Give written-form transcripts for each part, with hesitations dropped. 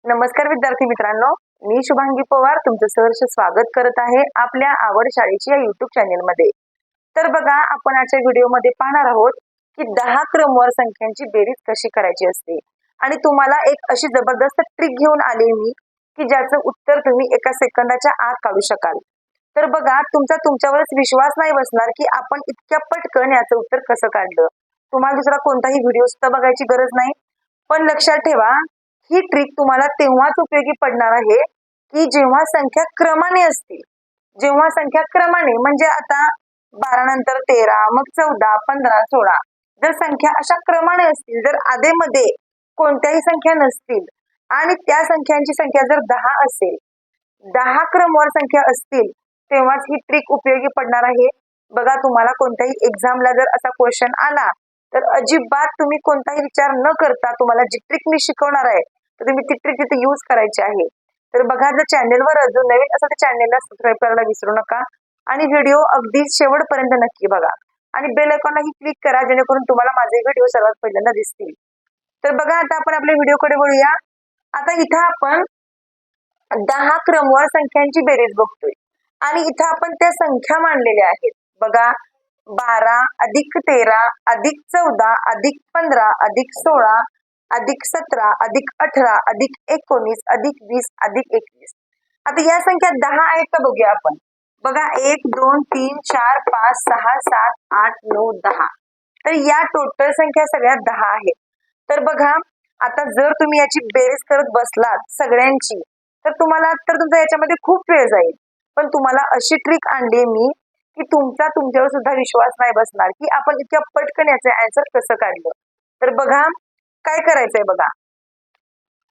नमस्कार विद्यार्थी मित्रांनो, मी शुभांगी पवार तुमचं सहर्ष स्वागत करत आहे आपल्या आवड शाळेची या युट्यूब चॅनेल मध्ये। तर बघा, आपण आजच्या व्हिडिओमध्ये पाहणार आहोत की 10 क्रमवार संख्यांची बेरीज कशी करायची असते आणि तुम्हाला एक अशी जबरदस्त ट्रिक घेऊन आले मी की ज्याचं उत्तर तुम्ही एका सेकंदाच्या आत काढू शकाल। तर बघा, तुमच्यावरच विश्वास नाही बसणार की आपण इतक्या पटकन याचं उत्तर कसं काढलं। तुम्हाला दुसरा कोणताही व्हिडिओ सुद्धा बघायची गरज नाही, पण लक्षात ठेवा ही ट्रिक तुम्हाला तेव्हाच उपयोगी पडणार आहे की जेव्हा संख्या क्रमाने असतील। जेव्हा संख्या क्रमाने म्हणजे आता 12 नंतर 13, मग 14, 15, 16 जर संख्या अशा क्रमाने असतील, जर आधेमध्ये कोणत्याही संख्या नसतील आणि त्या संख्यांची संख्या जर 10 असेल, 10 क्रमवार संख्या असतील, तेव्हाच ही ट्रिक उपयोगी पडणार आहे। बघा, तुम्हाला कोणत्याही एक्झामला जर असा क्वेश्चन आला तर अजिबात तुम्ही कोणताही विचार न करता तुम्हाला जी ट्रिक मी शिकवणार आहे तर तुम्ही ती ट्रिक तिथे यूज करायची आहे। तर बघा, जर चॅनेलवर अजून नवीन असेल तर चॅनेलला सबस्क्राईब करायला विसरू नका आणि व्हिडिओ अगदी शेवटपर्यंत नक्की बघा आणि बेल आयकॉनलाही क्लिक करा जेणेकरून तुम्हाला माझे व्हिडिओ सर्वात पहिल्यांदा दिसतील। तर बघा, आता आपण आपल्या व्हिडिओकडे वळूया। आता इथं आपण 10 क्रमवार संख्यांची बेरीज बघतोय आणि इथं आपण त्या संख्या मांडलेल्या आहेत। बघा, 12 अधिक 13 अधिक 14 अधिक 15 अधिक 16 अधिक 17 अधिक 18 अधिक 19 अधिक 20 अधिक 21। आता या संख्या 10 आहेत का बघूया आपण। बघा, 1 2 3 4 5 6 7 8 9 10। तर या टोटल संख्या सगळ्या 10 आहेत। तर बघा, आता जर तुम्ही याची बेरीज करत बसलात सगळ्यांची तर तुमचा याच्यामध्ये खूप वेळ जाईल, पण तुम्हाला अशी ट्रिक आणली मी की तुमच्यावर सुद्धा विश्वास नाही बसणार की आपण इतक्या पटकन याचे आन्सर कसं काढलं। तर बघा, काय करायचंय, बघा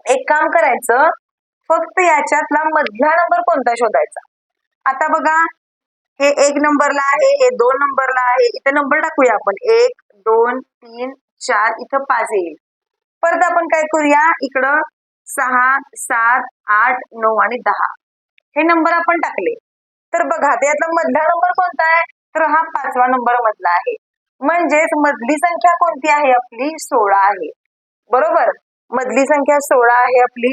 एक काम करायचं, फक्त याच्यातला मधला नंबर कोणता शोधायचा। आता बघा, हे 1 नंबरला आहे, हे 2 नंबरला आहे, इथे नंबर टाकूया आपण 1 2 3 4, इथं 5 येईल। परत आपण काय करूया, इकडं 6 7 8 9 आणि 10 हे नंबर आपण टाकले। तर बघा, त्यातला मधला नंबर कोणता आहे, तर हा 5वा नंबर मधला आहे, म्हणजेच मधली संख्या कोणती आहे आपली, 16 आहे। बरोबर, मधली संख्या 16 आहे आपली,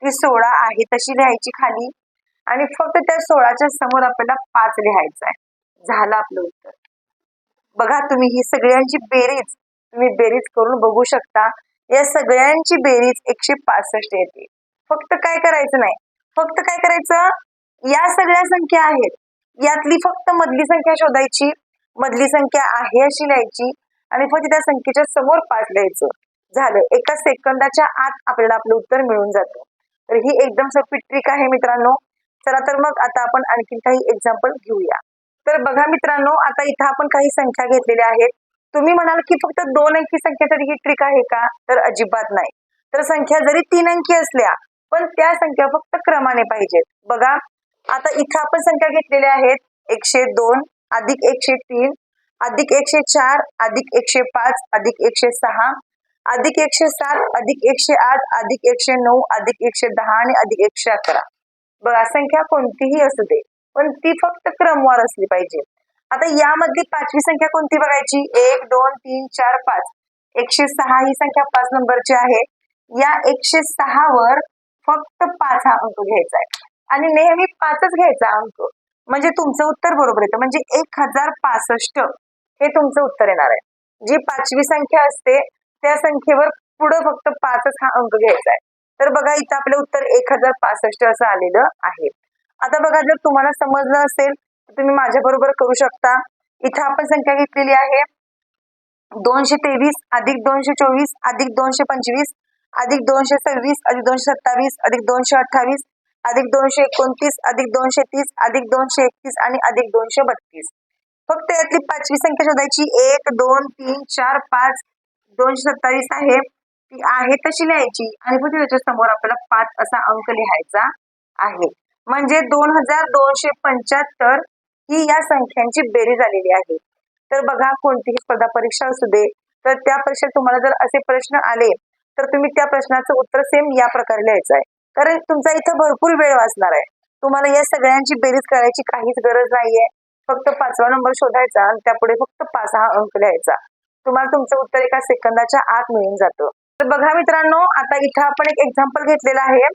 ती 16 आहे तशी लिहायची खाली आणि फक्त त्या 16च्या समोर आपल्याला 5 लिहायचं आहे। झालं आपलं उत्तर। बघा, तुम्ही ही सगळ्यांची बेरीज करून बघू शकता। या सगळ्यांची बेरीज 165 येते। फक्त काय करायचं नाही, फक्त काय करायचं, या सगळ्या संख्या आहेत, यातली फक्त मधली संख्या शोधायची, मधली संख्या आहे अशी लिहायची आणि फक्त त्या संख्येच्या समोर 5 लिहायचं। झालं, एका सेकंदाच्या आत आपल्याला आपलं उत्तर मिळून जातं। तर ही एकदम सोपी ट्रिक आहे मित्रांनो। चला तर मग आता आपण आणखी काही एक्झाम्पल घेऊया। तर बघा मित्रांनो, आता इथं आपण काही संख्या घेतलेल्या आहेत। तुम्ही म्हणाल की फक्त 2 अंकी संख्येसाठी ही ट्रिक आहे का, तर अजिबात नाही। तर संख्या जरी 3 अंकी असल्या पण त्या संख्या फक्त क्रमाने पाहिजेत। बघा, आता इथं आपण संख्या घेतलेल्या आहेत 102 अधिक 103 अधिक 104 अधिक 105 अधिक 106 अधिक 107 अधिक 108 अधिक 109 अधिक 110 आणि अधिक 111। बघा, संख्या कोणतीही असू दे पण ती फक्त क्रमवार असली पाहिजे। आता यामधली 5वी संख्या कोणती बघायची, 1 2 3 4 5, 106 ही संख्या 5 नंबरची आहे। या 106 वर फक्त 5 हा अंक घ्यायचा आहे आणि नेहमी 5च घ्यायचा अंक, म्हणजे तुमचं उत्तर बरोबर येतं, म्हणजे 1065 हे तुमचं उत्तर येणार आहे। जी 5वी संख्या असते त्या संख्येवर पुढे फक्त 5च हा अंक घ्यायचा आहे। तर बघा, इथं आपलं उत्तर 1065 असं आलेलं आहे। आता बघा, जर तुम्हाला समजलं असेल तर तुम्ही माझ्या बरोबर करू शकता। इथं आपण संख्या घेतलेली आहे 223 अधिक 224 अधिक 225 अधिक 226 अधिक 227 अधिक 228 अधिक 229 अधिक 230 अधिक 231 आणि अधिक 232। फक्त यातली 5वी संख्या शोधायची, 1 2 3 4 5 227 आहे, ती आहे तशी लिहायची आणि पुढे त्याच्या समोर आपल्याला 5 असा अंक लिहायचा आहे, म्हणजे 2275 ही या संख्यांची बेरीज आलेली आहे। तर बघा, कोणतीही स्पर्धा परीक्षा असू दे तर त्या परीक्षेत तुम्हाला जर असे प्रश्न आले तर तुम्ही त्या प्रश्नाचं उत्तर सेम या प्रकारे लिहायचं आहे, कारण तुमचा इथं भरपूर वेळ वाचणार आहे। तुम्हाला या सगळ्यांची बेरीज करायची काहीच गरज नाहीये, फक्त 5वा नंबर शोधायचा आणि त्यापुढे फक्त 5 हा अंक लिहायचा। तुम्हाला तुमचं उत्तर एका सेकंदाच्या आत मिळून जातं। तर बघा मित्रांनो, आता इथं आपण एक एक्झाम्पल घेतलेला आहे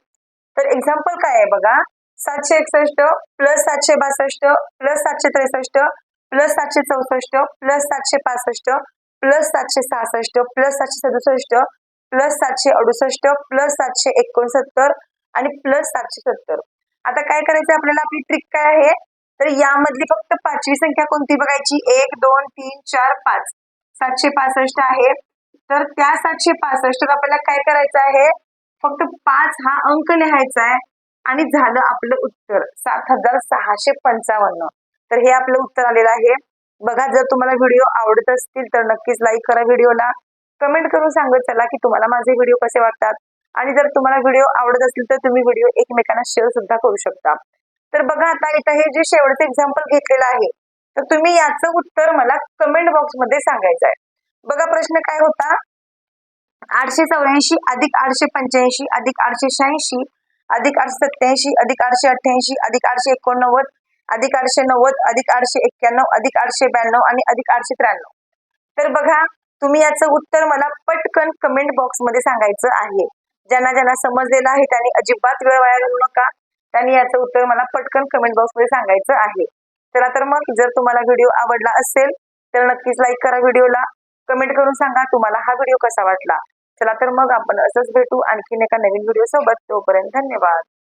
तर एक्झाम्पल काय आहे बघा, 761 plus 762 plus 763 plus 764 plus 765 plus 766 plus 767 plus 768 plus 769 आणि प्लस 770. आता काय करायचं आपल्याला, आपली ट्रिक काय आहे, तर यामधली फक्त पाचवी संख्या कोणती बघायची, 1 2 3 4 5. 765 आहे, तर त्या 765 आपल्याला काय करायचं आहे, फक्त 5 हा अंक लिहायचा आहे आणि झालं आपलं उत्तर 7655. तर हे आपलं उत्तर आलेलं आहे बघा. जर तुम्हाला व्हिडिओ आवडत असतील तर नक्कीच लाईक करा व्हिडिओला, कमेंट करून सांगत चला की तुम्हाला माझे व्हिडिओ कसे वाटतात. आणि जर तुम्हाला व्हिडिओ आवडत असेल तर तुम्ही व्हिडिओ एकमेकांना शेअर सुद्धा करू शकता. तर बघा आता इथं हे जे शेवटचं एक्झाम्पल घेतलेलं आहे, तर तुम्ही याचं उत्तर मला कमेंट बॉक्स मध्ये सांगायचं आहे. बघा प्रश्न काय होता, 884 अधिक 885 अधिक 886 अधिक 887 अधिक 888 अधिक 889 अधिक 890 अधिक 891 अधिक 892 आणि अधिक 893. तर बघा तुम्ही याचं उत्तर मला पटकन कमेंट बॉक्स मध्ये सांगायचं आहे. ज्यांना ज्यांना समजलेलं आहे त्यांनी अजिबात वेळ वाया घालवू नका, त्यांनी याचं उत्तर मला पटकन कमेंट बॉक्स मध्ये सांगायचं आहे. चला तर मग जर तुम्हाला व्हिडिओ आवडला असेल तर नक्कीच लाईक करा व्हिडिओला, कमेंट करून सांगा तुम्हाला हा व्हिडिओ कसा वाटला. चला तर मग आपण असंच भेटू आणखीन एका नवीन व्हिडिओ सोबत. तोपर्यंत धन्यवाद.